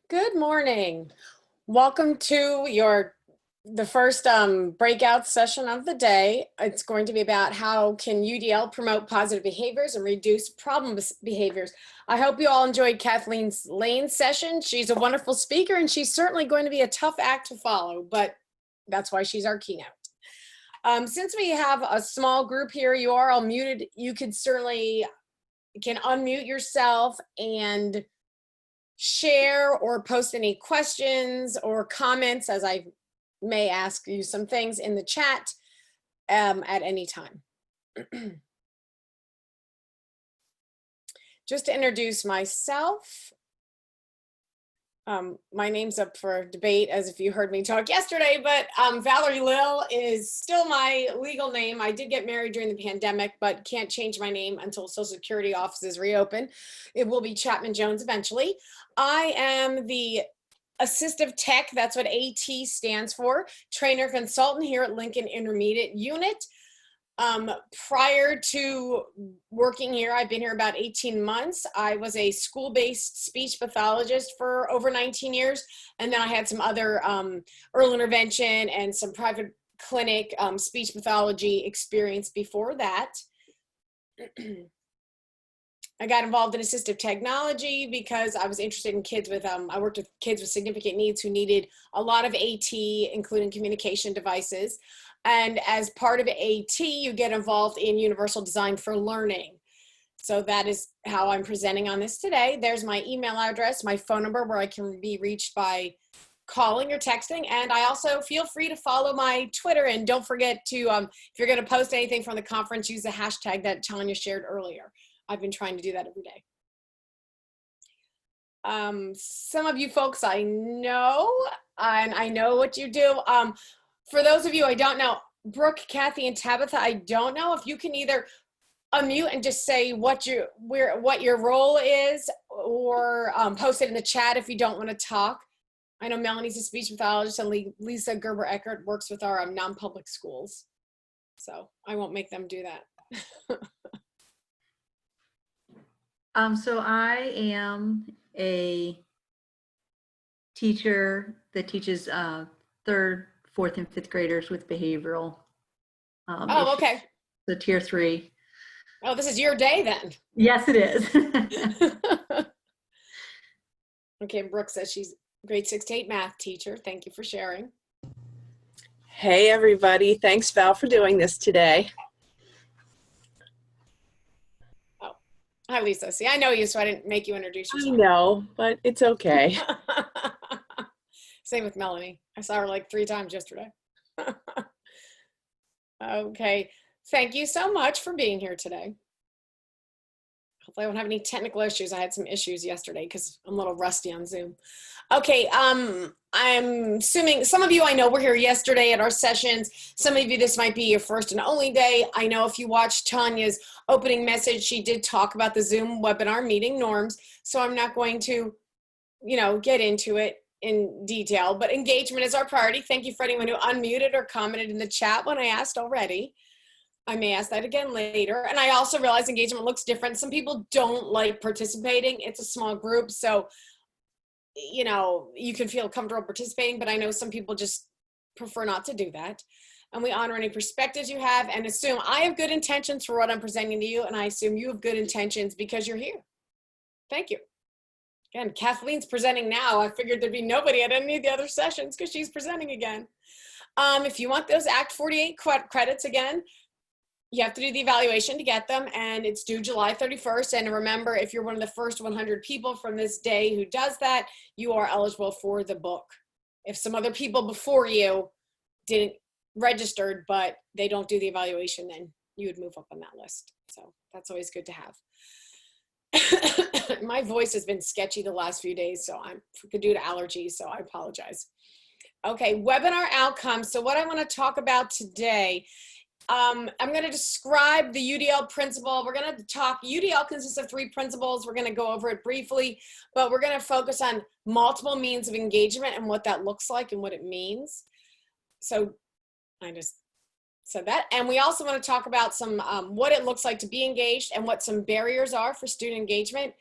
Good morning. Welcome to the first breakout session of the day. It's going to be about how can UDL promote positive behaviors and reduce problem behaviors. I hope you all enjoyed Kathleen Lane's session. She's a wonderful speaker and she's certainly going to be a tough act to follow, but that's why she's our keynote. Since we have a small group here, you are all muted. You can unmute yourself and share or post any questions or comments, as I may ask you some things in the chat at any time. Just to introduce myself, my name's up for debate, as if you heard me talk yesterday, but Valerie Lill is still my legal name. I did get married during the pandemic, but can't change my name until Social Security offices reopen. It will be Chapman Jones eventually. I am the assistive tech, that's what AT stands for, trainer consultant here at Lincoln Intermediate Unit. Prior to working here, I've been here about 18 months. I was a school-based speech pathologist for over 19 years. And then I had some other early intervention and some private clinic speech pathology experience before that. I got involved in assistive technology because I was interested in kids with, I worked with kids with significant needs who needed a lot of AT, including communication devices. And as part of AT, you get involved in universal design for learning. So that is how I'm presenting on this today. There's my email address, my phone number where I can be reached by calling or texting. And I also feel free to follow my Twitter. And don't forget to, if you're going to post anything from the conference, use the hashtag that Tanya shared earlier. I've been trying to do that every day. Some of you folks I know, and I know what you do. For those of you I don't know, Brooke, Kathy, and Tabitha, I don't know if you can either unmute and just say what your role is, or post it in the chat if you don't want to talk. I know Melanie's a speech pathologist, and Lisa Gerber-Eckert works with our non-public schools. So I won't make them do that. So I am a teacher that teaches 3rd, 4th, and 5th graders with behavioral issues. Okay. The tier 3. Oh, this is your day then. Yes, it is. Okay, Brooke says she's grade 6 to 8 math teacher. Thank you for sharing. Hey, everybody. Thanks, Val, for doing this today. Hi, Lisa. See, I know you, so I didn't make you introduce yourself. I know, but it's okay. Same with Melanie. I saw her like 3 times yesterday. Okay. Thank you so much for being here today. Hopefully I won't have any technical issues. I had some issues yesterday because I'm a little rusty on Zoom. Okay, I'm assuming some of you I know were here yesterday at our sessions. Some of you, this might be your first and only day. I know if you watched Tanya's opening message, she did talk about the Zoom webinar meeting norms. So I'm not going to, get into it in detail, but engagement is our priority. Thank you for anyone who unmuted or commented in the chat when I asked already. I may ask that again later. And I also realize engagement looks different. Some people don't like participating. It's a small group. So, you can feel comfortable participating, but I know some people just prefer not to do that. And we honor any perspectives you have and assume I have good intentions for what I'm presenting to you. And I assume you have good intentions because you're here. Thank you. Again, Kathleen's presenting now. I figured there'd be nobody at any of the other sessions because she's presenting again. If you want those Act 48 credits again, you have to do the evaluation to get them, and it's due July 31st. And remember, if you're one of the first 100 people from this day who does that, you are eligible for the book. If some other people before you didn't registered, but they don't do the evaluation, then you would move up on that list. So that's always good to have. My voice has been sketchy the last few days, so I'm due to allergies, so I apologize. Okay, webinar outcomes. So what I want to talk about today, I'm going to describe the UDL principle. We're going to talk, UDL consists of 3 principles. We're going to go over it briefly, but we're going to focus on multiple means of engagement and what that looks like and what it means. So I just said that. And we also want to talk about some, what it looks like to be engaged and what some barriers are for student engagement.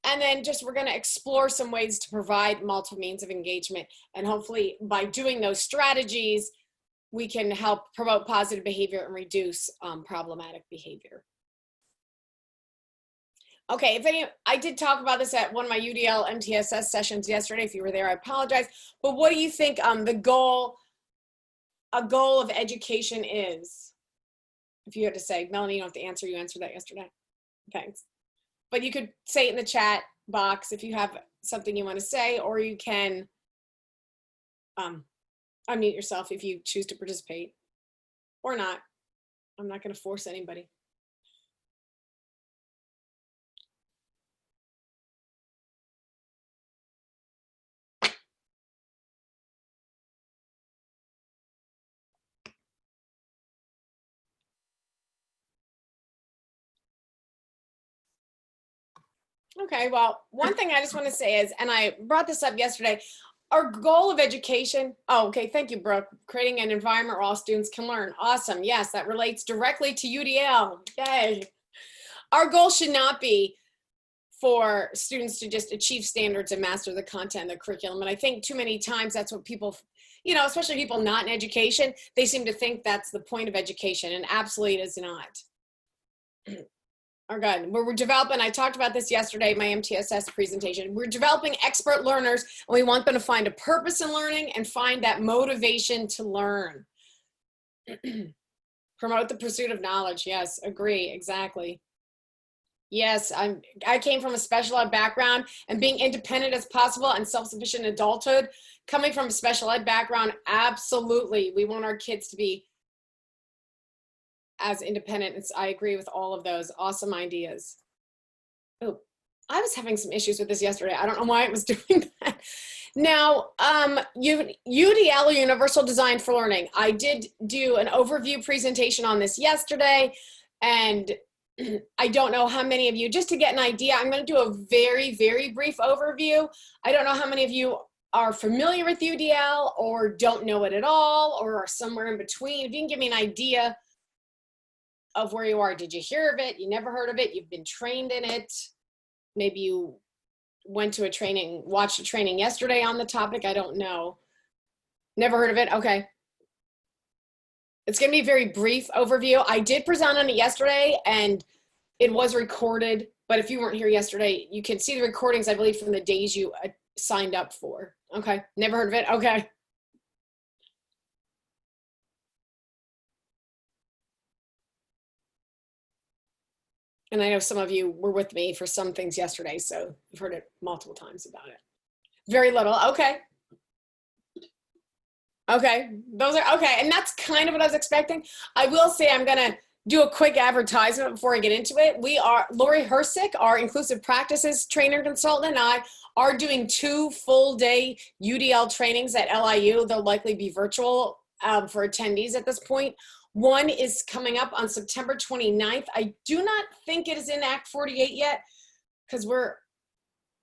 And then just we're going to explore some ways to provide multiple means of engagement. And hopefully by doing those strategies, we can help promote positive behavior and reduce problematic behavior. Okay, I did talk about this at one of my UDL MTSS sessions yesterday. If you were there, I apologize. But what do you think a goal of education is? If you had to say, Melanie, you don't have to answer. You answered that yesterday. Thanks. But you could say it in the chat box if you have something you want to say, or you can unmute yourself if you choose to participate or not. I'm not going to force anybody. Okay, well, one thing I just want to say is, and I brought this up yesterday, our goal of education, oh, okay, thank you, Brooke, creating an environment where all students can learn. Awesome, yes, that relates directly to UDL, yay. Our goal should not be for students to just achieve standards and master the content of the curriculum. And I think too many times that's what people, you know, especially people not in education, they seem to think that's the point of education, and absolutely it is not. Or good. We're developing, I talked about this yesterday, my MTSS presentation. We're developing expert learners, and we want them to find a purpose in learning and find that motivation to learn. Promote the pursuit of knowledge. Yes, agree, exactly. Yes, I came from a special ed background, and being independent as possible and self-sufficient adulthood, coming from a special ed background, absolutely. We want our kids to be as independent. I agree with all of those awesome ideas. Oh, I was having some issues with this yesterday. I don't know why it was doing that. Now, UDL, or Universal Design for Learning. I did do an overview presentation on this yesterday, and I don't know how many of you, just to get an idea, I'm going to do a very, very brief overview. I don't know how many of you are familiar with UDL or don't know it at all or are somewhere in between. If you can give me an idea of where you are. Did you hear of it? You never heard of it? You've been trained in it. Maybe you went to a training, watched a training yesterday on the topic. I don't know. Never heard of it? Okay. It's going to be a very brief overview. I did present on it yesterday and it was recorded, but if you weren't here yesterday, you can see the recordings, I believe, from the days you signed up for. Okay. Never heard of it? Okay. And I know some of you were with me for some things yesterday, so you've heard it multiple times about it. Very little, okay. Okay, those are, okay, and that's kind of what I was expecting. I will say I'm gonna do a quick advertisement before I get into it. We are, Lori Hersick, our Inclusive Practices Trainer Consultant, and I are doing 2 full-day UDL trainings at LIU. They'll likely be virtual for attendees at this point. One is coming up on September 29th. I do not think it is in Act 48 yet because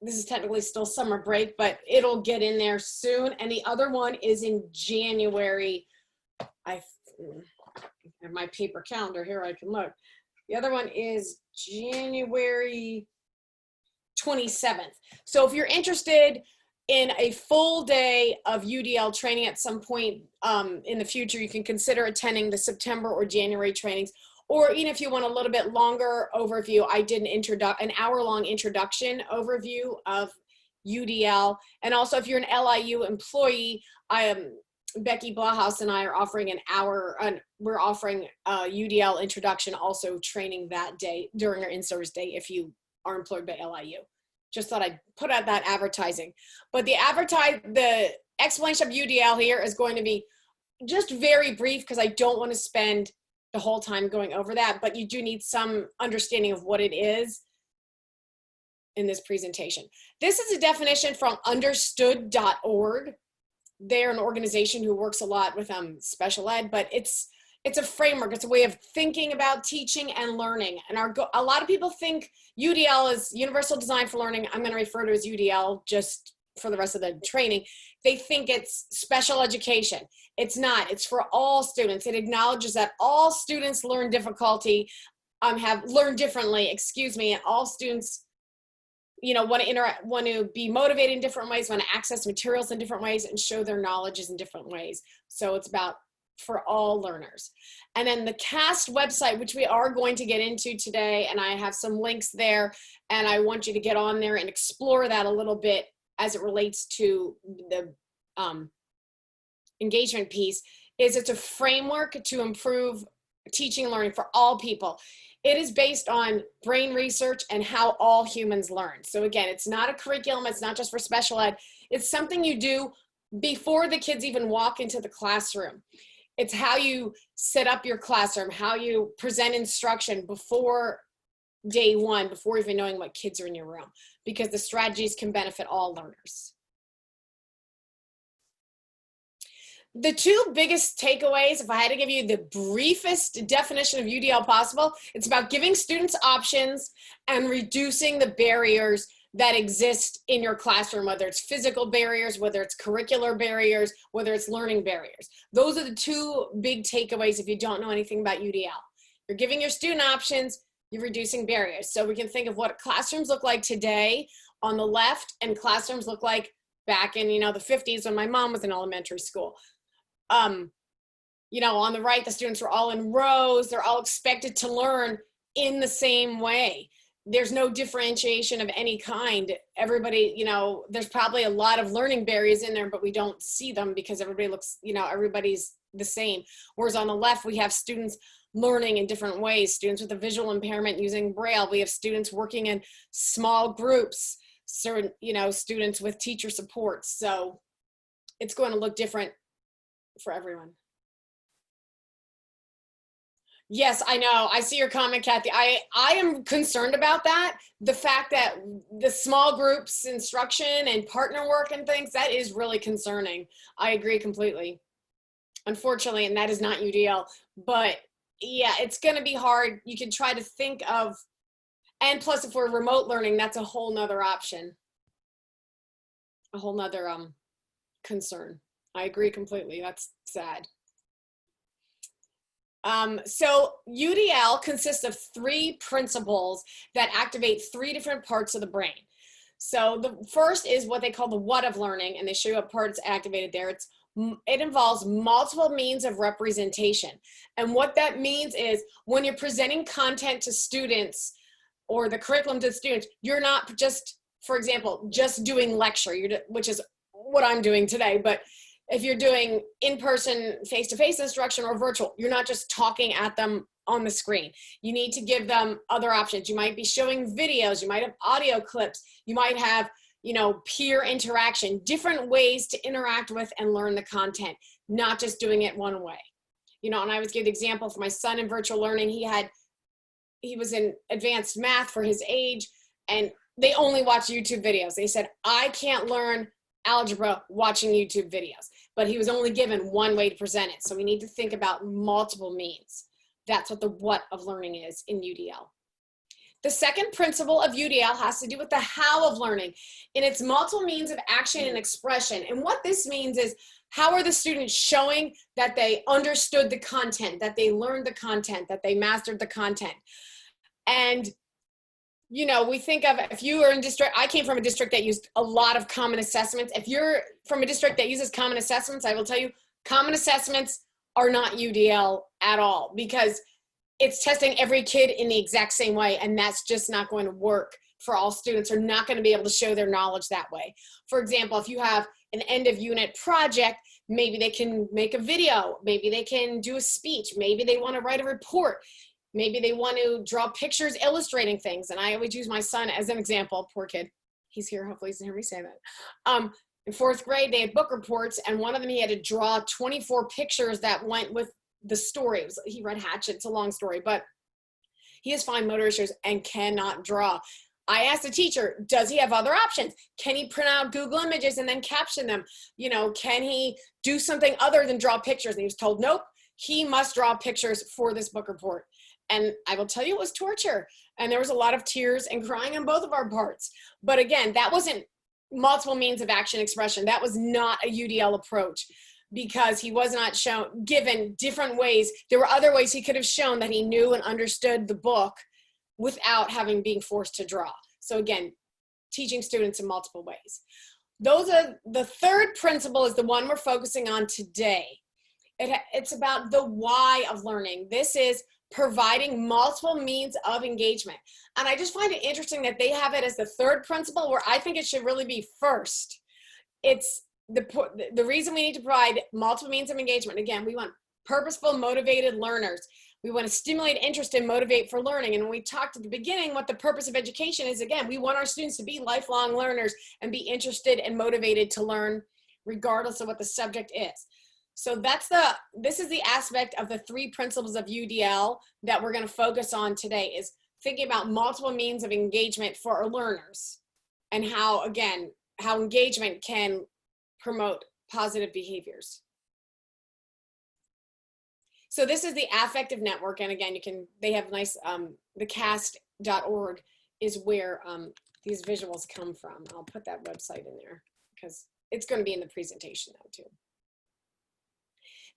this is technically still summer break, but it'll get in there soon. And the other one is in January. I have my paper calendar here, I can look. The other one is January 27th. So if you're interested in a full day of UDL training at some point in the future, you can consider attending the September or January trainings. Or even if you want a little bit longer overview, I did an hour-long introduction overview of UDL. And also if you're an LIU employee, Becky Blahaus and I are offering an hour, we're offering a UDL introduction also training that day during our in-service day if you are employed by LIU. Just thought I'd put out that advertising. But the explanation of UDL here is going to be just very brief because I don't want to spend the whole time going over that, but you do need some understanding of what it is in this presentation. This is a definition from understood.org. They're an organization who works a lot with special ed, but it's a framework. It's a way of thinking about teaching and learning. And a lot of people think UDL is Universal Design for Learning. I'm going to refer to as UDL just for the rest of the training. They think it's special education. It's not. It's for all students. It acknowledges that all students learn differently, and all students want to be motivated in different ways, want to access materials in different ways, and show their knowledges in different ways. So it's about for all learners. And then the CAST website, which we are going to get into today, and I have some links there, and I want you to get on there and explore that a little bit as it relates to the engagement piece, is it's a framework to improve teaching and learning for all people. It is based on brain research and how all humans learn. So again, it's not a curriculum, it's not just for special ed, it's something you do before the kids even walk into the classroom. It's how you set up your classroom, how you present instruction before day one, before even knowing what kids are in your room, because the strategies can benefit all learners. The two biggest takeaways, if I had to give you the briefest definition of UDL possible, it's about giving students options and reducing the barriers that exist in your classroom, whether it's physical barriers, whether it's curricular barriers, whether it's learning barriers. Those are the two big takeaways if you don't know anything about UDL. You're giving your student options, you're reducing barriers. So we can think of what classrooms look like today on the left and classrooms look like back in, the 50s when my mom was in elementary school. On the right, the students were all in rows. They're all expected to learn in the same way. There's no differentiation of any kind. Everybody, there's probably a lot of learning barriers in there, but we don't see them because everybody looks, everybody's the same. Whereas on the left, we have students learning in different ways. Students with a visual impairment using Braille. We have students working in small groups, certain, students with teacher support. So it's going to look different for everyone. Yes, I know. I see your comment, Kathy. I am concerned about that. The fact that the small groups instruction and partner work and things, that is really concerning. I agree completely. Unfortunately, and that is not UDL, but yeah, it's going to be hard. You can try to think of, and plus if we're remote learning, that's a whole nother option. A whole nother concern. I agree completely. That's sad. So UDL consists of 3 principles that activate 3 different parts of the brain. So the first is what they call the what of learning, and they show you what parts activated there. It involves multiple means of representation. And what that means is when you're presenting content to students or the curriculum to students, you're not just, for example, just doing lecture, which is what I'm doing today, but if you're doing in-person, face-to-face instruction or virtual, you're not just talking at them on the screen. You need to give them other options. You might be showing videos, you might have audio clips, you might have, peer interaction, different ways to interact with and learn the content, not just doing it one way. And I always give the example for my son in virtual learning. He was in advanced math for his age, and they only watch YouTube videos. They said, I can't learn algebra watching YouTube videos, but he was only given one way to present it. So we need to think about multiple means. That's what the what of learning is in UDL. The second principle of UDL has to do with the how of learning, and it's multiple means of action and expression. And what this means is, how are the students showing that they understood the content, that they learned the content, that they mastered the content? And we think of, if you are in district, I came from a district that used a lot of common assessments. If you're from a district that uses common assessments, I will tell you, common assessments are not UDL at all, because it's testing every kid in the exact same way, and that's just not going to work for all students. Are not going to be able to show their knowledge that way. For example, if you have an end of unit project, maybe they can make a video, maybe they can do a speech, maybe they want to write a report. Maybe they want to draw pictures illustrating things. And I always use my son as an example. Poor kid. He's here. Hopefully he doesn't hear me say that. In 4th grade, they had book reports, and one of them he had to draw 24 pictures that went with the story. He read Hatchet. It's a long story, but he has fine motor issues and cannot draw. I asked the teacher, does he have other options? Can he print out Google Images and then caption them? Can he do something other than draw pictures? And he was told, nope, he must draw pictures for this book report. And I will tell you, it was torture. And there was a lot of tears and crying on both of our parts. But again, that wasn't multiple means of action expression. That was not a UDL approach, because he was not given different ways. There were other ways he could have shown that he knew and understood the book without being forced to draw. So again, teaching students in multiple ways. Those are the third principle is the one we're focusing on today. It's about the why of learning. This is providing multiple means of engagement. And I just find it interesting that they have it as the third principle, where I think it should really be first. It's the reason we need to provide multiple means of engagement. Again, we want purposeful, motivated learners. We want to stimulate interest and motivate for learning. And when we talked at the beginning, what the purpose of education is, again, we want our students to be lifelong learners and be interested and motivated to learn regardless of what the subject is. So this is the aspect of the three principles of UDL that we're going to focus on today, is thinking about multiple means of engagement for our learners, and how, again, how engagement can promote positive behaviors. So this is the affective network. And again, they have nice, the cast.org is where these visuals come from. I'll put that website in there because it's going to be in the presentation now too.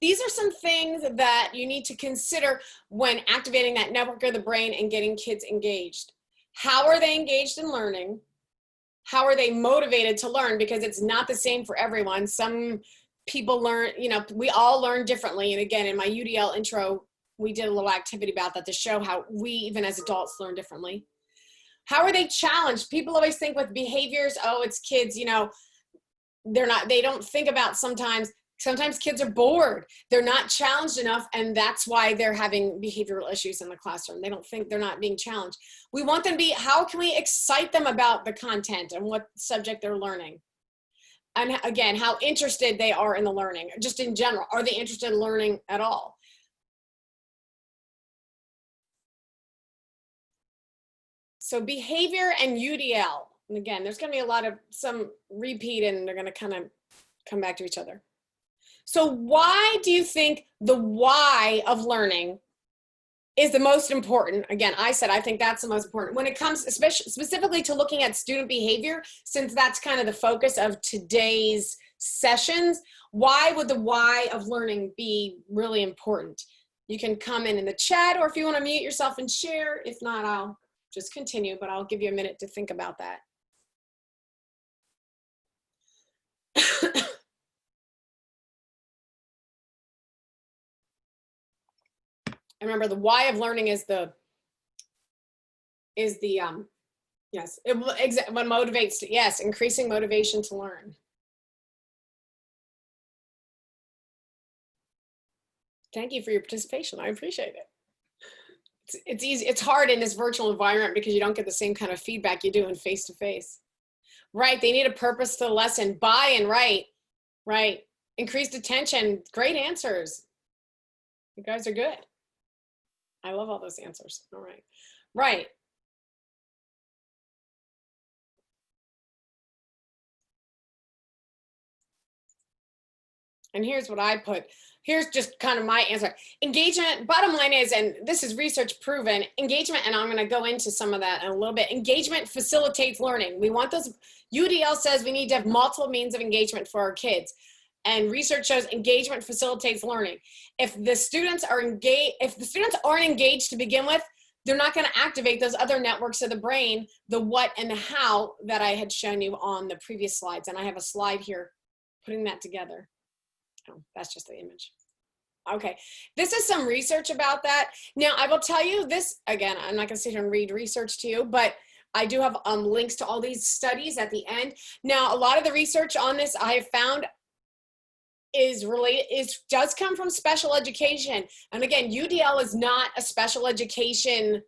These are some things that you need to consider when activating that network of the brain and getting kids engaged. How are they engaged in learning? How are they motivated to learn? Because it's not the same for everyone. Some people learn, we all learn differently. And again, in my UDL intro, we did a little activity about that to show how we, even as adults, learn differently. How are they challenged? People always think with behaviors, oh, it's kids, they don't think about sometimes kids are bored. They're not challenged enough, and that's why they're having behavioral issues in the classroom. They don't think they're not being challenged. We want them to be, how can we excite them about the content and what subject they're learning? And again, how interested they are in the learning, just in general. Are they interested in learning at all? So behavior and UDL. And again, there's going to be some repeat, and they're going to kind of come back to each other. So why do you think the why of learning is the most important? Again, I think that's the most important when it comes specifically to looking at student behavior, since that's kind of the focus of today's sessions. Why would the why of learning be really important? You can comment in the chat, or if you want to mute yourself and share. If not, I'll just continue, but I'll give you a minute to think about that. And remember, the why of learning is what motivates to, yes, increasing motivation to learn. Thank you for your participation. I appreciate it. It's easy. It's hard in this virtual environment because you don't get the same kind of feedback you do in face-to-face. Right. They need a purpose to the lesson. Buy and write. Right. Increased attention. Great answers. You guys are good. I love all those answers. All right. Right. And here's what I put. Here's just kind of my answer. Engagement, bottom line is, and this is research proven, engagement, and I'm going to go into some of that in a little bit. Engagement facilitates learning. We want those, UDL says we need to have multiple means of engagement for our kids. And research shows engagement facilitates learning. If the students are engaged, if the students aren't engaged to begin with, they're not going to activate those other networks of the brain, the what and the how that I had shown you on the previous slides. And I have a slide here putting that together. Oh, that's just the image. Okay, this is some research about that. Now, I will tell you this, again, I'm not going to sit here and read research to you, but I do have links to all these studies at the end. Now, a lot of the research on this I have found does come from special education. And again, UDL is not a special education,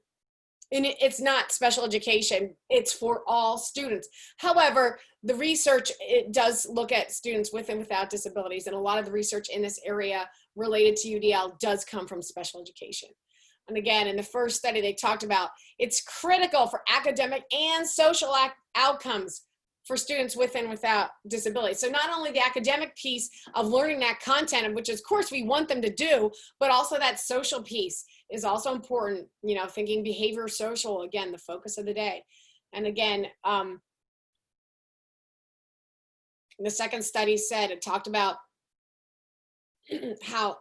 and it's not special education, it's for all students. However, the research, it does look at students with and without disabilities, and a lot of the research in this area related to UDL does come from special education. And again, in the first study, they talked about it's critical for academic and social outcomes for students with and without disabilities. So not only the academic piece of learning that content, which of course we want them to do, but also that social piece is also important, thinking behavior social, again, the focus of the day. And again, the second study said, it talked about how,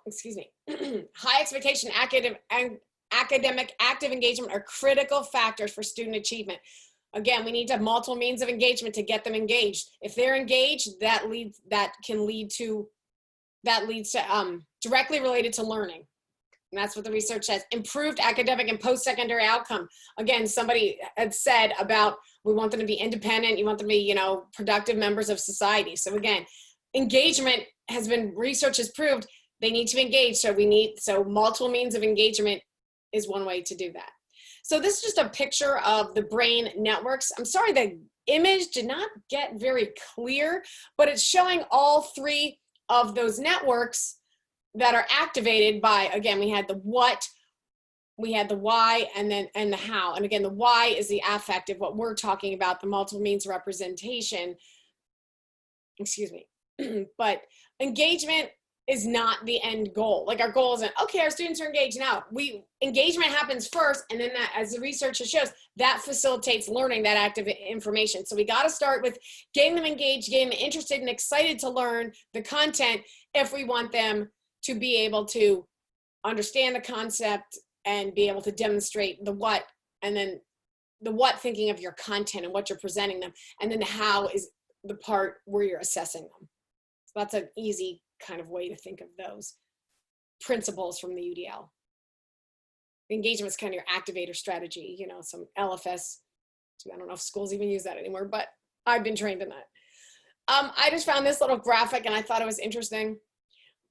high expectation academic active engagement are critical factors for student achievement. Again, we need to have multiple means of engagement to get them engaged. If they're engaged, that leads to directly related to learning. And that's what the research says. Improved academic and post-secondary outcome. Again, somebody had said about, we want them to be independent, you want them to be, you know, productive members of society. So again, engagement has been, research has proved they need to be engaged. So multiple means of engagement is one way to do that. So this is just a picture of the brain networks. I'm sorry, the image did not get very clear, but it's showing all three of those networks that are activated by, again, we had the what, we had the why, and the how. And again, the why is the affective, what we're talking about, the multiple means of representation, excuse me. But engagement is not the end goal. Like our goal isn't, okay, our students are engaged now. Engagement happens first, and then that, as the research shows, that facilitates learning, that active information. So we got to start with getting them engaged, getting them interested and excited to learn the content if we want them to be able to understand the concept and be able to demonstrate the what, and then the what, thinking of your content and what you're presenting them, and then the how is the part where you're assessing them. So that's an easy kind of way to think of those principles from the UDL. The engagement is kind of your activator strategy, you know, some LFS. I don't know if schools even use that anymore, but I've been trained in that. I just found this little graphic and I thought it was interesting.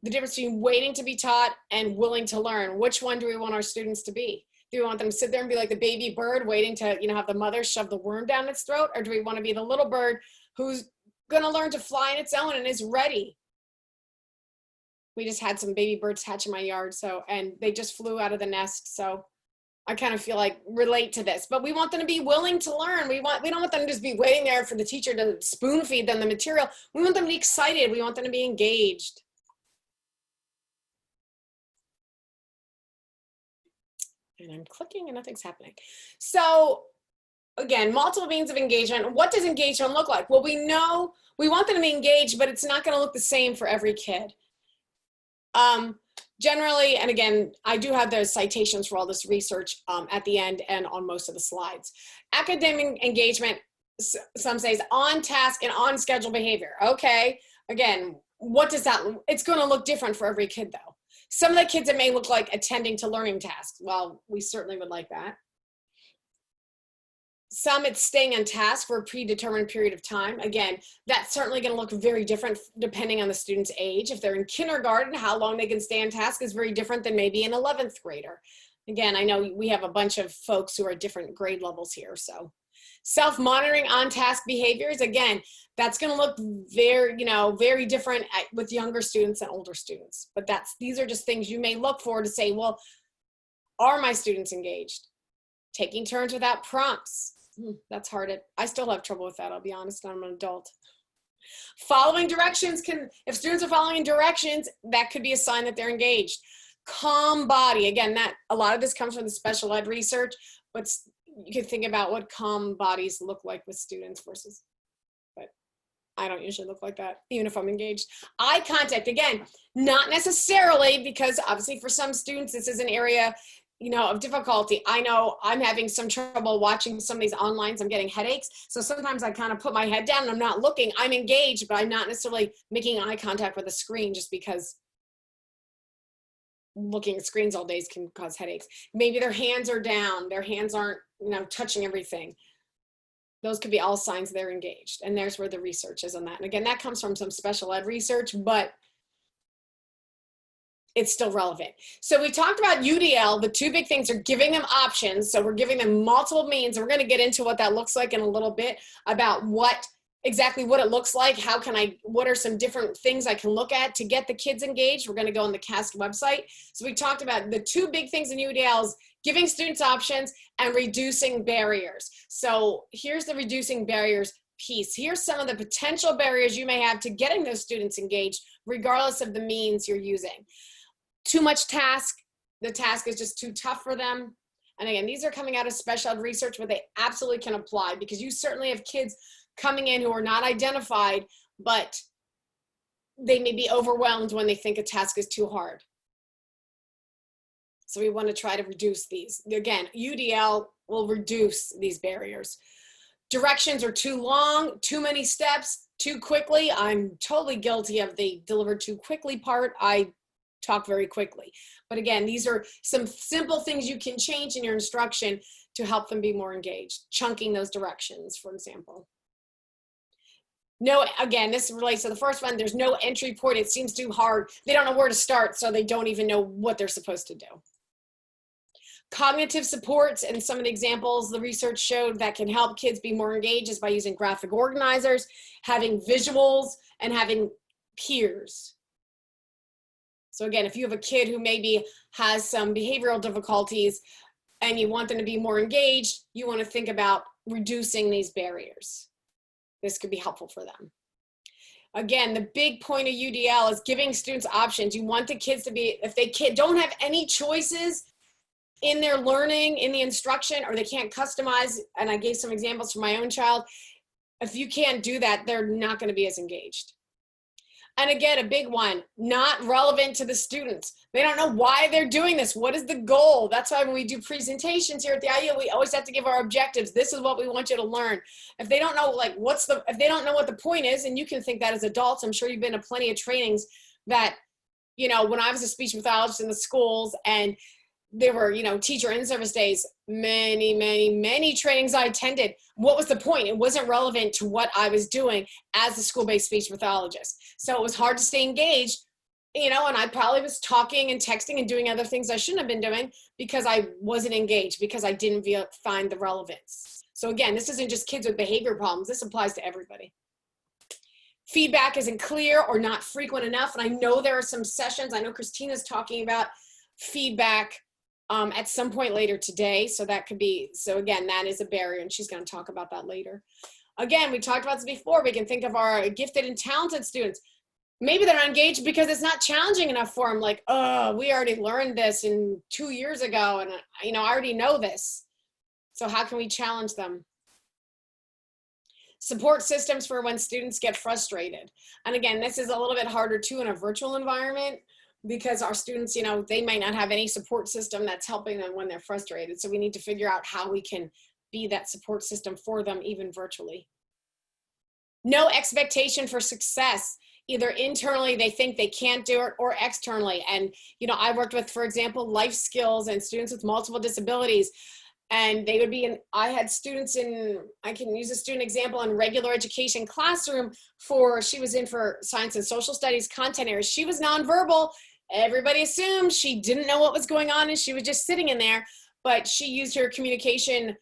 The difference between waiting to be taught and willing to learn. Which one do we want our students to be? Do we want them to sit there and be like the baby bird waiting to, you know, have the mother shove the worm down its throat? Or do we want to be the little bird who's going to learn to fly on its own and is ready? We just had some baby birds hatch in my yard, and they just flew out of the nest. So I kind of feel like relate to this, but we want them to be willing to learn. We don't want them to just be waiting there for the teacher to spoon feed them the material. We want them to be excited. We want them to be engaged. And I'm clicking and nothing's happening. So again, multiple means of engagement. What does engagement look like? Well, we know we want them to be engaged, but it's not going to look the same for every kid. Generally, and again, I do have those citations for all this research at the end and on most of the slides. Academic engagement, some say, is on task and on schedule behavior. Okay, again, what does that, it's going to look different for every kid though. Some of the kids, it may look like attending to learning tasks. Well, we certainly would like that. Some, it's staying on task for a predetermined period of time. Again, that's certainly going to look very different depending on the student's age. If they're in kindergarten, how long they can stay on task is very different than maybe an 11th grader. Again, I know we have a bunch of folks who are at different grade levels here. So self-monitoring on-task behaviors, again, that's going to look very different with younger students and older students. But these are just things you may look for to say, well, are my students engaged? Taking turns without prompts. That's hard. I still have trouble with that, I'll be honest. I'm an adult. Following directions if students are following directions, that could be a sign that they're engaged. Calm body. Again, a lot of this comes from the special ed research, but you can think about what calm bodies look like with students versus, but I don't usually look like that, even if I'm engaged. Eye contact, again, not necessarily, because obviously for some students, this is an area of difficulty. I know I'm having some trouble watching some of these onlines. I'm getting headaches. So sometimes I kind of put my head down and I'm not looking. I'm engaged, but I'm not necessarily making eye contact with the screen, just because looking at screens all day can cause headaches. Maybe their hands are down. Their hands aren't, touching everything. Those could be all signs they're engaged. And there's where the research is on that. And again, that comes from some special ed research, but it's still relevant. So we talked about UDL. The two big things are giving them options. So we're giving them multiple means. And we're going to get into what that looks like in a little bit, about exactly what it looks like. What are some different things I can look at to get the kids engaged? We're going to go on the CAST website. So we talked about the two big things in UDLs: giving students options and reducing barriers. So here's the reducing barriers piece. Here's some of the potential barriers you may have to getting those students engaged, regardless of the means you're using. Too much task. The task is just too tough for them. And again, these are coming out of special ed research where they absolutely can apply, because you certainly have kids coming in who are not identified, but they may be overwhelmed when they think a task is too hard. So we want to try to reduce these. Again, UDL will reduce these barriers. Directions are too long, too many steps, too quickly. I'm totally guilty of the deliver too quickly part. I talk very quickly. But again, these are some simple things you can change in your instruction to help them be more engaged. Chunking those directions, for example. No, again, this relates to the first one. There's no entry point. It seems too hard. They don't know where to start, so they don't even know what they're supposed to do. Cognitive supports, and some of the examples the research showed that can help kids be more engaged is by using graphic organizers, having visuals, and having peers. So again, if you have a kid who maybe has some behavioral difficulties and you want them to be more engaged, you want to think about reducing these barriers. This could be helpful for them. Again, the big point of UDL is giving students options. You want the kids to be, if they don't have any choices in their learning, in the instruction, or they can't customize, and I gave some examples for my own child, if you can't do that, they're not going to be as engaged. And again, a big one, not relevant to the students. They don't know why they're doing this. What is the goal? That's why when we do presentations here at the IU, we always have to give our objectives. This is what we want you to learn. If they don't know, like, if they don't know what the point is, and you can think that as adults, I'm sure you've been to plenty of trainings that, you know, when I was a speech pathologist in the schools and there were, you know, teacher in-service days, many trainings I attended. What was the point? It wasn't relevant to what I was doing as a school-based speech pathologist. So it was hard to stay engaged, you know, and I probably was talking and texting and doing other things I shouldn't have been doing because I wasn't engaged, because I didn't find the relevance. So again, this isn't just kids with behavior problems. This applies to everybody. Feedback isn't clear or not frequent enough. And I know there are some sessions, I know Christina's talking about feedback at some point later today. So that could be, so again, that is a barrier, and she's going to talk about that later. Again, we talked about this before. We can think of our gifted and talented students. Maybe they're not engaged because it's not challenging enough for them. Like, oh, we already learned this 2 years ago, and you know, I already know this. So how can we challenge them? Support systems for when students get frustrated. And again, this is a little bit harder too in a virtual environment, because our students, you know, they might not have any support system that's helping them when they're frustrated. So we need to figure out how we can be that support system for them, even virtually. No expectation for success. Either internally they think they can't do it, or externally. And, you know, I worked with, for example, life skills and students with multiple disabilities. And they would be in, I had students in, I can use a student example in regular education classroom she was in for science and social studies content areas. She was nonverbal. Everybody assumed she didn't know what was going on and she was just sitting in there, but she used her communication.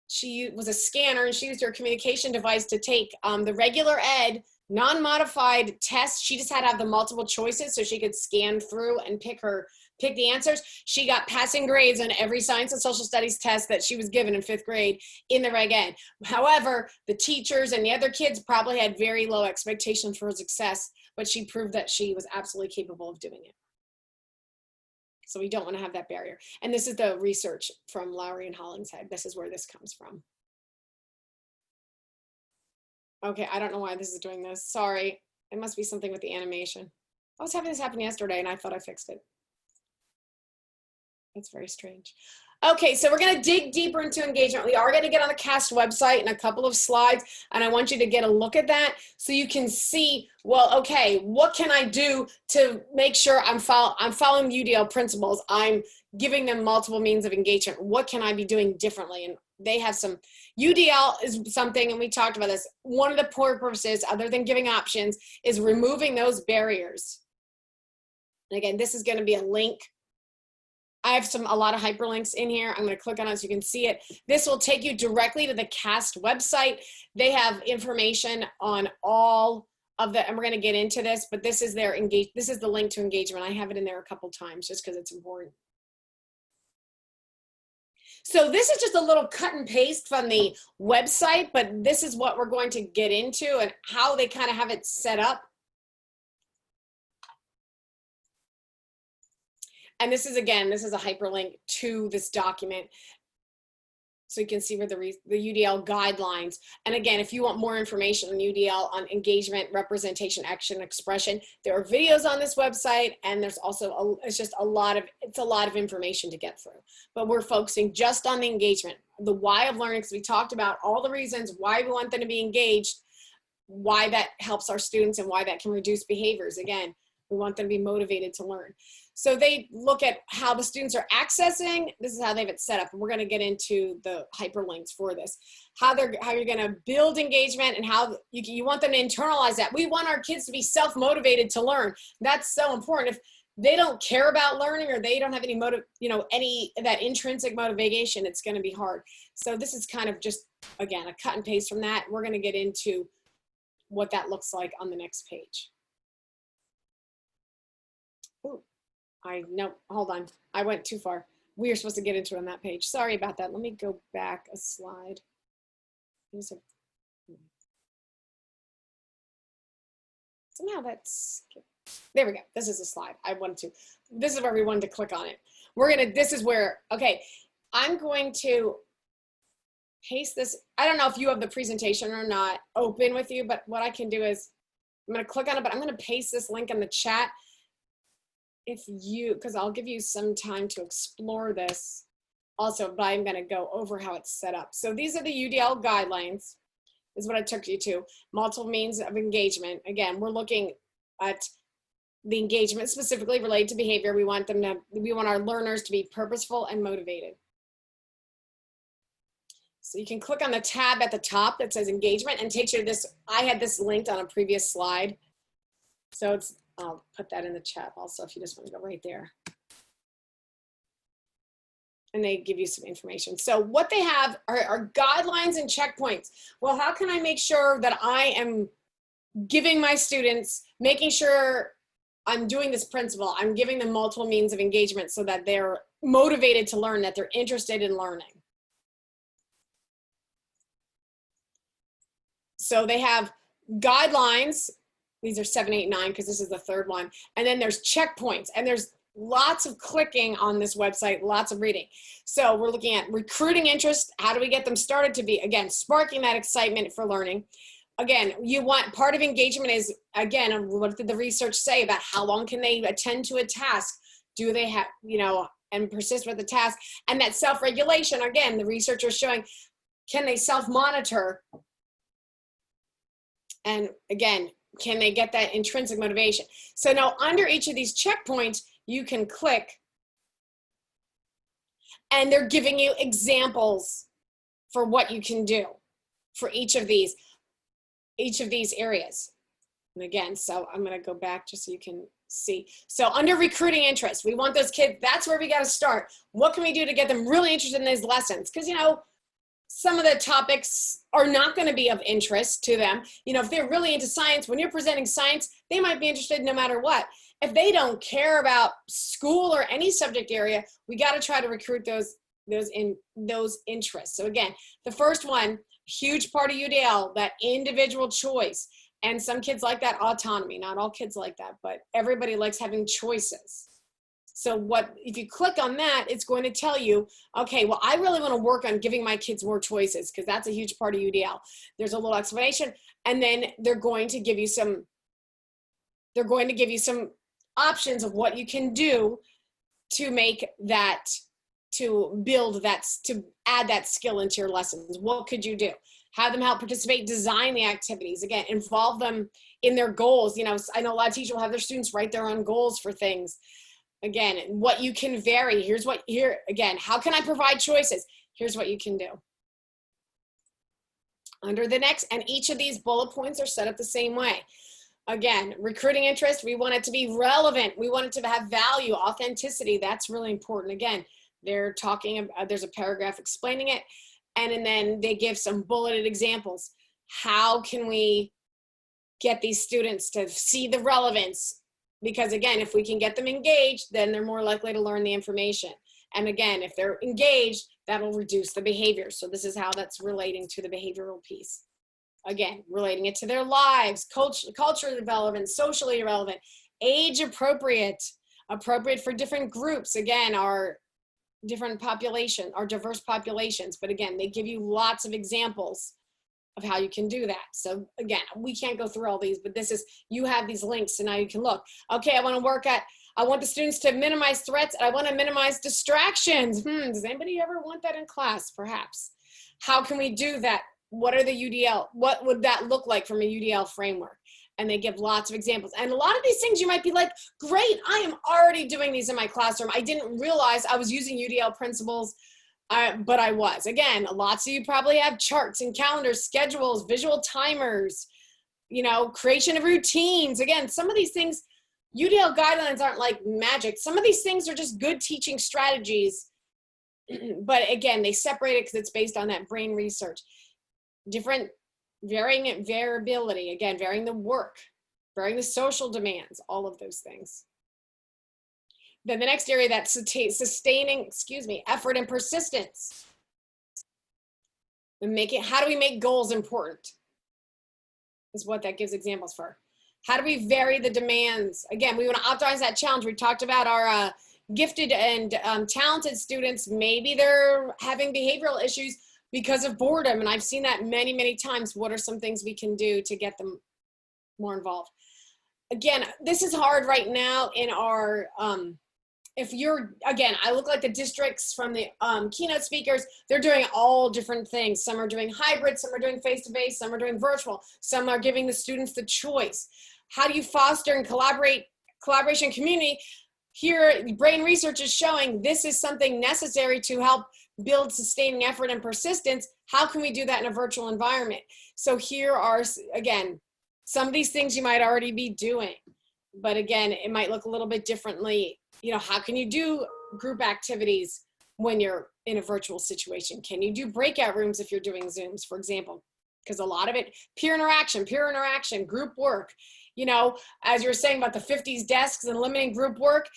She was a scanner, and she used her communication device to take the regular ed non-modified test. She just had to have the multiple choices so she could scan through and pick the answers. She got passing grades on every science and social studies test that she was given in 5th grade in the reg ed. However, the teachers and the other kids probably had very low expectations for success, but she proved that she was absolutely capable of doing it. So we don't want to have that barrier. And this is the research from Lowry and Hollingshead. This is where this comes from. Okay, I don't know why this is doing this. Sorry, it must be something with the animation. I was having this happen yesterday and I thought I fixed it. That's very strange. Okay, so we're going to dig deeper into engagement. We are going to get on the CAST website in a couple of slides, and I want you to get a look at that so you can see, well, okay, what can I do to make sure I'm following the UDL principles? I'm giving them multiple means of engagement. What can I be doing differently? And they have some, UDL is something, and we talked about this, one of the purposes, other than giving options, is removing those barriers. And again, this is going to be a link. I have a lot of hyperlinks in here. I'm going to click on it so you can see it. This will take you directly to the CAST website. They have information on all of the, and we're going to get into this, but this is this is the link to engagement. I have it in there a couple times just because it's important. So this is just a little cut and paste from the website, but this is what we're going to get into and how they kind of have it set up. And this is, again, this is a hyperlink to this document. So you can see where the UDL guidelines. And again, if you want more information on UDL, on engagement, representation, action, expression, there are videos on this website. And there's also, it's a lot of information to get through. But we're focusing just on the engagement. the why of learning, because we talked about all the reasons why we want them to be engaged, why that helps our students and why that can reduce behaviors. Again, we want them to be motivated to learn. So they look at how the students are accessing. This is how they have it set up. And we're going to get into the hyperlinks for this. How you're going to build engagement and how you want them to internalize that. We want our kids to be self-motivated to learn. That's so important. If they don't care about learning or they don't have any that intrinsic motivation, it's going to be hard. So this is kind of just, again, a cut and paste from that. We're going to get into what that looks like on the next page. Ooh, no, hold on. I went too far. We are supposed to get into it on that page. Sorry about that. Let me go back a slide. Somehow that's, there we go. This is a slide. This is where we wanted to click on it. This is where, okay, I'm going to paste this. I don't know if you have the presentation or not open with you, but what I can do is I'm going to click on it, but I'm going to paste this link in the chat because I'll give you some time to explore this also, but I'm going to go over how it's set up. So these are the UDL guidelines, is what I took you to. Multiple means of engagement. Again, we're looking at the engagement specifically related to behavior. We want our learners to be purposeful and motivated. So you can click on the tab at the top that says engagement and takes you to this. I had this linked on a previous slide. So I'll put that in the chat also if you just want to go right there. And they give you some information. So what they have are guidelines and checkpoints. Well, how can I make sure that I am giving my students, making sure I'm doing this principle, I'm giving them multiple means of engagement so that they're motivated to learn, that they're interested in learning. So they have guidelines. These are 7, 8, 9, because this is the third one. And then there's checkpoints, and there's lots of clicking on this website, lots of reading. So we're looking at recruiting interest. How do we get them started to be, again, sparking that excitement for learning? Again, part of engagement is, again, what did the research say about how long can they attend to a task? Do they have, and persist with the task? And that self-regulation, again, the research is showing, can they self-monitor? And again, can they get that intrinsic motivation? So now under each of these checkpoints, you can click and they're giving you examples for what you can do for each of these areas. And again, so I'm going to go back just so you can see. So under recruiting interest, we want those kids, that's where we got to start. What can we do to get them really interested in these lessons? Because, some of the topics are not going to be of interest to them. If they're really into science, when you're presenting science, they might be interested no matter what. If they don't care about school or any subject area, we got to try to recruit those interests. So again, the first one, huge part of UDL, that individual choice. And some kids like that autonomy. Not all kids like that, but everybody likes having choices. So if you click on that, it's going to tell you, okay, well, I really want to work on giving my kids more choices because that's a huge part of UDL. There's a little explanation, and then they're going to give you some options of what you can do to to add that skill into your lessons. What could you do? Have them help participate, design the activities. Again, involve them in their goals. I know a lot of teachers will have their students write their own goals for things. Again, what you can vary. Again, how can I provide choices? Here's what you can do. Under the next, and each of these bullet points are set up the same way. Again, recruiting interest, we want it to be relevant. We want it to have value, authenticity. That's really important. Again, they're talking, there's a paragraph explaining it, and then they give some bulleted examples. How can we get these students to see the relevance? Because again, if we can get them engaged, then they're more likely to learn the information. And again, if they're engaged, that'll reduce the behavior. So this is how that's relating to the behavioral piece. Again, relating it to their lives, culturally relevant, socially relevant, age appropriate for different groups. Again, our different population, our diverse populations. But again, they give you lots of examples of how you can do that. So again, we can't go through all these, but this is, you have these links, so now you can look. Okay, I want the students to minimize threats, and I want to minimize distractions. Does anybody ever want that in class? Perhaps. How can we do that? What are the UDL? What would that look like from a UDL framework? And they give lots of examples. And a lot of these things you might be like, great, I am already doing these in my classroom. I didn't realize I was using UDL principles, but I was. Again, lots of you probably have charts and calendars, schedules, visual timers, creation of routines. Again, some of these things, UDL guidelines aren't like magic. Some of these things are just good teaching strategies. But again, they separate it because it's based on that brain research. Different varying variability, again, varying the work, varying the social demands, all of those things. Then the next area, that's sustaining, effort and persistence. And how do we make goals important? Is what that gives examples for. How do we vary the demands? Again, we want to optimize that challenge. We talked about our gifted and talented students. Maybe they're having behavioral issues because of boredom, and I've seen that many, many times. What are some things we can do to get them more involved? Again, this is hard right now in our, I look like the districts from the keynote speakers, they're doing all different things. Some are doing hybrid, some are doing face-to-face, some are doing virtual, some are giving the students the choice. How do you foster and collaboration community? Here, brain research is showing this is something necessary to help build sustaining effort and persistence. How can we do that in a virtual environment? So here are, again, some of these things you might already be doing, but again, it might look a little bit differently. How can you do group activities when you're in a virtual situation? Can you do breakout rooms if you're doing Zooms, for example? Because a lot of it, peer interaction, group work. As you were saying about the 50s desks and limiting group work.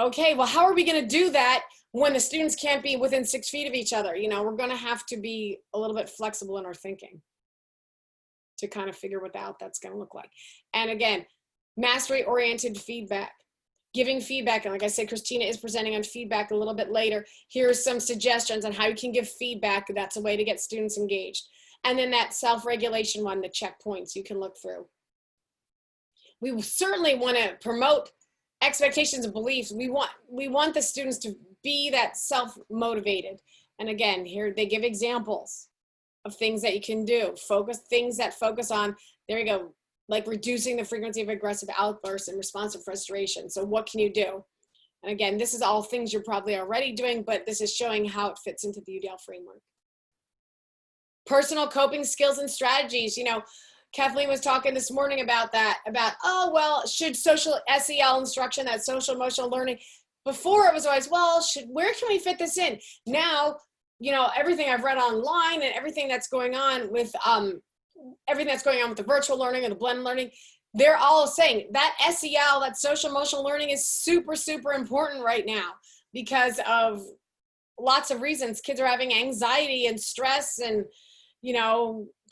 Okay, well, how are we going to do that when the students can't be within 6 feet of each other? We're going to have to be a little bit flexible in our thinking to kind of figure what that's going to look like. And again, mastery-oriented feedback, giving feedback. And like I said, Christina is presenting on feedback a little bit later. Here's some suggestions on how you can give feedback. That's a way to get students engaged. And then that self-regulation one, the checkpoints you can look through. We certainly want to promote expectations and beliefs. We want the students to be that self-motivated. And again, here they give examples of things that you can do. Things that focus on, there you go, like reducing the frequency of aggressive outbursts in response to frustration. So what can you do? And again, this is all things you're probably already doing, but this is showing how it fits into the UDL framework. Personal coping skills and strategies. Kathleen was talking this morning about that, should social SEL instruction, that social emotional learning, before it was always, where can we fit this in? Now, everything I've read online and everything that's going on with the virtual learning and the blended learning, they're all saying that SEL, that social emotional learning, is super, super important right now because of lots of reasons. Kids are having anxiety and stress and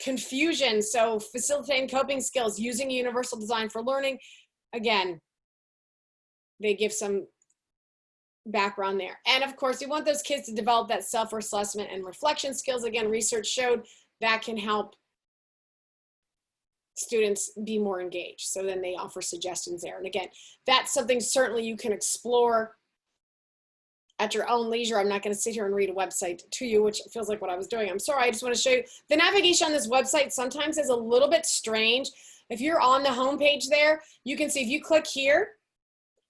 confusion. So facilitating coping skills, using universal design for learning. Again, they give some background there. And of course, you want those kids to develop that self-assessment and reflection skills. Again, research showed that can help students be more engaged. So then they offer suggestions there. And again, that's something certainly you can explore at your own leisure. I'm not going to sit here and read a website to you, which feels like what I was doing. I'm sorry. I just want to show you the navigation on this website sometimes is a little bit strange. If you're on the homepage there, you can see if you click here,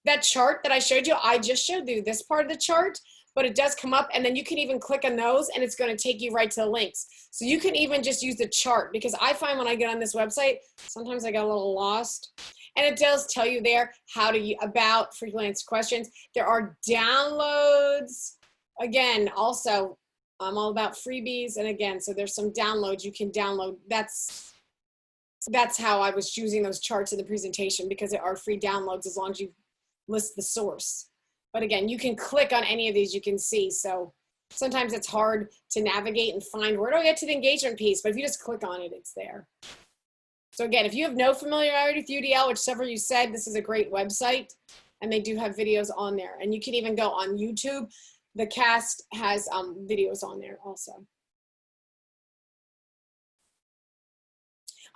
that chart that I showed you, I just showed you this part of the chart, but it does come up, and then you can even click on those and it's going to take you right to the links. So you can even just use the chart, because I find when I get on this website, sometimes I get a little lost. And it does tell you there how to, about frequently asked questions. There are downloads. Again, also, I'm all about freebies. And again, so there's some downloads you can download. That's how I was choosing those charts in the presentation, because there are free downloads as long as you list the source. But again, you can click on any of these, you can see. So sometimes it's hard to navigate and find where do I get to the engagement piece, but if you just click on it, it's there. So again, if you have no familiarity with UDL, which several of you said, this is a great website, and they do have videos on there. And you can even go on YouTube. The cast has videos on there also.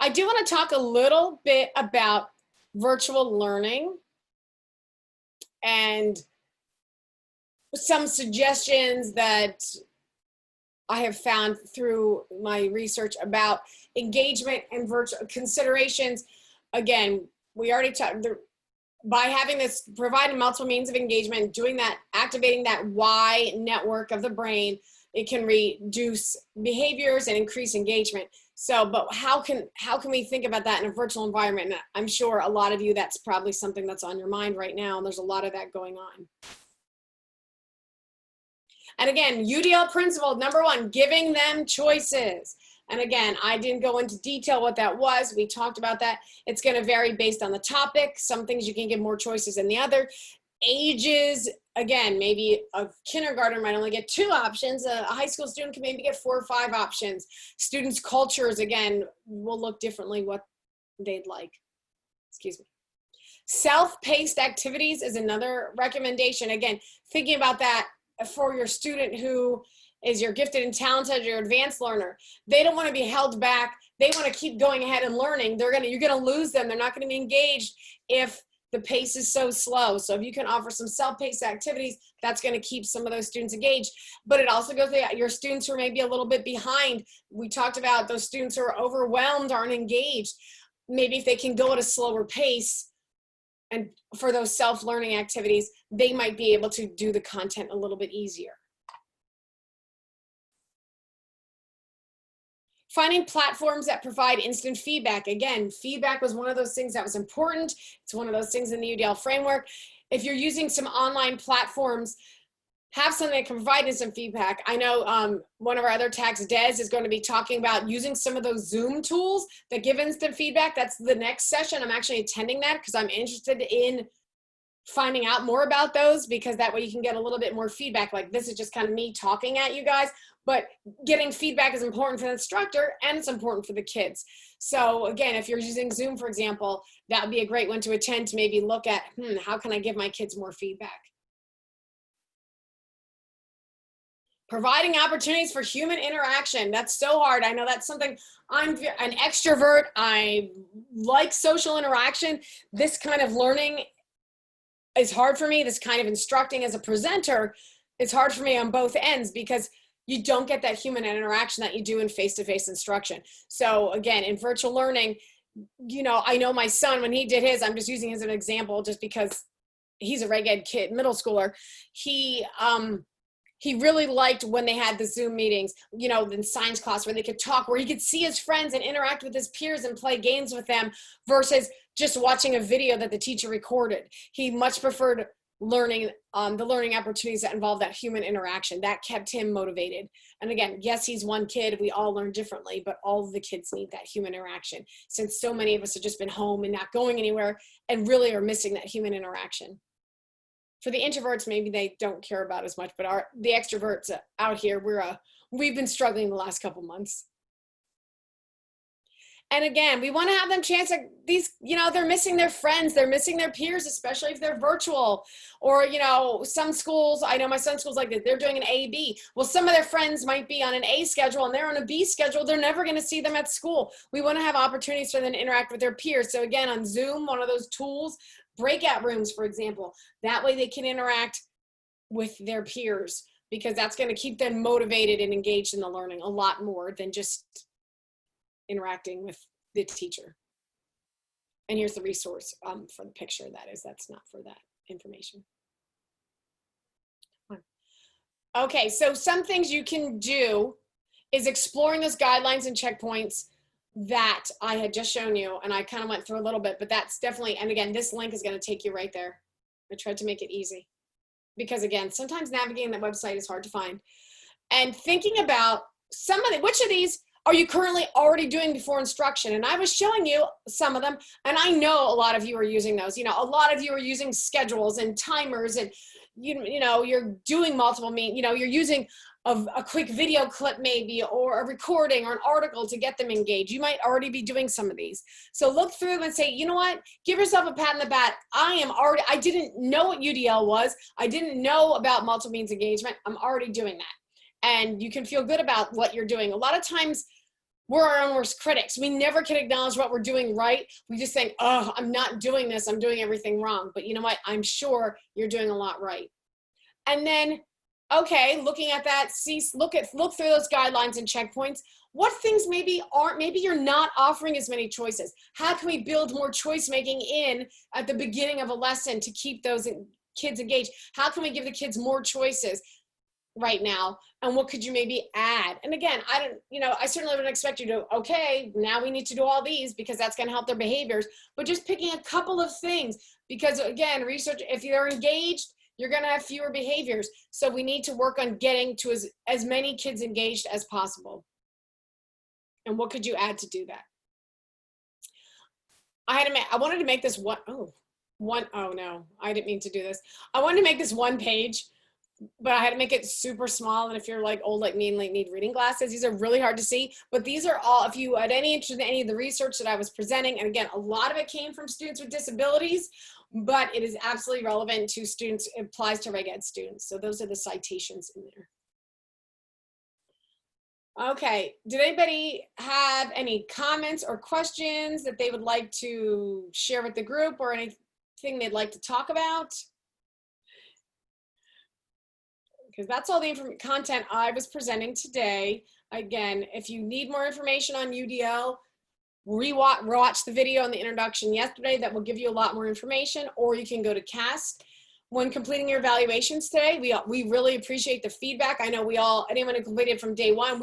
I do want to talk a little bit about virtual learning and some suggestions that I have found through my research about engagement and virtual considerations. Again, we already talked, by having this, providing multiple means of engagement, doing that, activating that Y network of the brain, it can reduce behaviors and increase engagement. So, but how can we think about that in a virtual environment? And I'm sure a lot of you, that's probably something that's on your mind right now, and there's a lot of that going on. And again, UDL principle, number one, giving them choices. And again, I didn't go into detail what that was. We talked about that. It's going to vary based on the topic. Some things you can give more choices than the other. Ages, again, maybe a kindergartner might only get 2 options. A high school student can maybe get 4 or 5 options. Students' cultures, again, will look differently what they'd like. Excuse me. Self-paced activities is another recommendation. Again, thinking about that for your student who is your gifted and talented, your advanced learner. They don't want to be held back. They want to keep going ahead and learning. You're going to lose them. They're not going to be engaged if the pace is so slow. So if you can offer some self-paced activities, that's going to keep some of those students engaged. But it also goes to your students who are maybe a little bit behind. We talked about those students who are overwhelmed, aren't engaged. Maybe if they can go at a slower pace, and for those self-learning activities, they might be able to do the content a little bit easier. Finding platforms that provide instant feedback. Again, feedback was one of those things that was important. It's one of those things in the UDL framework. If you're using some online platforms, have something that can provide instant feedback. I know one of our other tags, Des, is going to be talking about using some of those Zoom tools that give instant feedback. That's the next session. I'm actually attending that because I'm interested in finding out more about those, because that way you can get a little bit more feedback. Like, this is just kind of me talking at you guys, but getting feedback is important for the instructor and it's important for the kids. So again, if you're using Zoom, for example, that would be a great one to attend, to maybe look at, how can I give my kids more feedback? Providing opportunities for human interaction. That's so hard. I know that's something, I'm an extrovert. I like social interaction. This kind of learning is hard for me. This kind of instructing as a presenter is hard for me on both ends, because you don't get that human interaction that you do in face-to-face instruction. So again, in virtual learning, I know my son, when he did his, I'm just using his as an example just because he's a reg ed kid, middle schooler. He really liked when they had the Zoom meetings, in science class, where they could talk, where he could see his friends and interact with his peers and play games with them, versus just watching a video that the teacher recorded. He much preferred learning, the learning opportunities that involve that human interaction. That kept him motivated. And again, yes, he's one kid. We all learn differently, but all of the kids need that human interaction, since so many of us have just been home and not going anywhere and really are missing that human interaction. For the introverts, maybe they don't care about as much, but the extroverts out here, we've been struggling the last couple months. And again, we want to have them chance at these, they're missing their friends, they're missing their peers, especially if they're virtual. Or, some schools, I know my son's school's like that, they're doing an A-B. Well, some of their friends might be on an A schedule and they're on a B schedule. They're never going to see them at school. We want to have opportunities for them to interact with their peers. So again, on Zoom, one of those tools, breakout rooms, for example, that way they can interact with their peers, because that's going to keep them motivated and engaged in the learning a lot more than just interacting with the teacher. And here's the resource for the picture. That's not for that information. Okay, so some things you can do is exploring those guidelines and checkpoints that I had just shown you, and I kind of went through a little bit, but that's definitely, and again, this link is going to take you right there. I tried to make it easy, because again, sometimes navigating that website is hard to find. And thinking about which of these are you currently already doing before instruction? And I was showing you some of them, and I know a lot of you are using those. A lot of you are using schedules and timers, and you're doing multiple you're using a quick video clip maybe, or a recording or an article to get them engaged. You might already be doing some of these. So look through them and say, you know what? Give yourself a pat on the back. I didn't know what UDL was. I didn't know about multiple means engagement. I'm already doing that. And you can feel good about what you're doing. A lot of times we're our own worst critics. We never can acknowledge what we're doing right. We just think, oh, I'm not doing this. I'm doing everything wrong. But you know what? I'm sure you're doing a lot right. And then, okay, looking at that, look through those guidelines and checkpoints. What things maybe you're not offering as many choices? How can we build more choice making in at the beginning of a lesson to keep those kids engaged? How can we give the kids more choices right now? And what could you maybe add? And again, I certainly wouldn't expect you to, okay, now we need to do all these because that's going to help their behaviors, but just picking a couple of things, because again, research, if you're engaged, you're going to have fewer behaviors. So we need to work on getting to as many kids engaged as possible. And what could you add to do that? I wanted to make this oh no, I didn't mean to do this. I wanted to make this one page, but I had to make it super small. And if you're like old like me and like need reading glasses, these are really hard to see. But these are all, if you had any interest in any of the research that I was presenting, and again, a lot of it came from students with disabilities, but it is absolutely relevant to students, it applies to reg ed students. So those are the citations in there. Okay, did anybody have any comments or questions that they would like to share with the group, or anything they'd like to talk about? Because that's all the content I was presenting today. Again, if you need more information on UDL, watch the video on the introduction yesterday. That will give you a lot more information, or you can go to CAST. When completing your evaluations today, we really appreciate the feedback. I know anyone who completed from day one,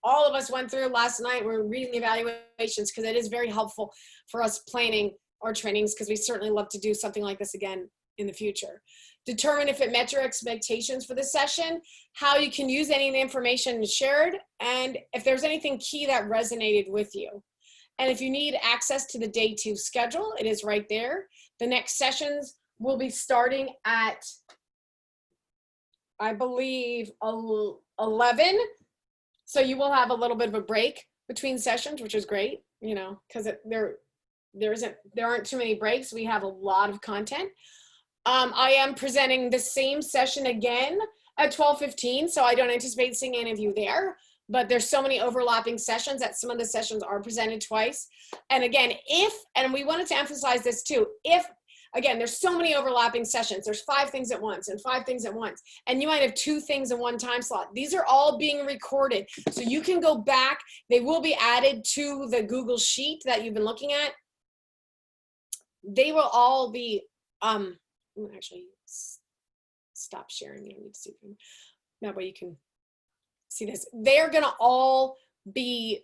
all of us went through last night. We're reading the evaluations because it is very helpful for us planning our trainings, because we certainly love to do something like this again in the future. Determine if it met your expectations for the session, how you can use any of the information shared, and if there's anything key that resonated with you. And if you need access to the day 2 schedule, it is right there. The next sessions will be starting at, I believe, 11. So you will have a little bit of a break between sessions, which is great, because there aren't too many breaks. We have a lot of content. I am presenting the same session again at 12:15, so I don't anticipate seeing any of you there, but there's so many overlapping sessions that some of the sessions are presented twice. And again, and we wanted to emphasize this too, again, there's so many overlapping sessions. There's 5 things at once and 5 things at once, and you might have 2 things in one time slot. These are all being recorded, so you can go back. They will be added to the Google Sheet that you've been looking at. They will all be, actually stop sharing. I need to see that way you can see this. They're gonna all be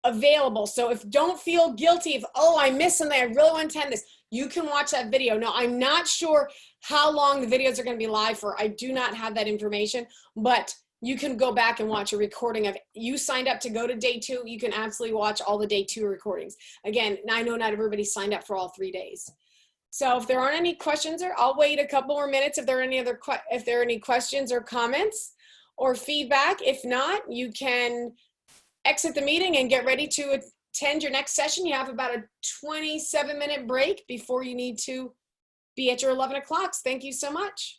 available. So don't feel guilty if, oh, I missed something, I really want to attend this. You can watch that video. Now, I'm not sure how long the videos are going to be live for. I do not have that information, but you can go back and watch a recording of it. You signed up to go to day 2. You can absolutely watch all the day 2 recordings. Again, I know not everybody signed up for all 3 days. So if there aren't any questions, I'll wait a couple more minutes if there are any questions or comments or feedback. If not, you can exit the meeting and get ready to attend your next session. You have about a 27-minute break before you need to be at your 11 o'clocks. Thank you so much.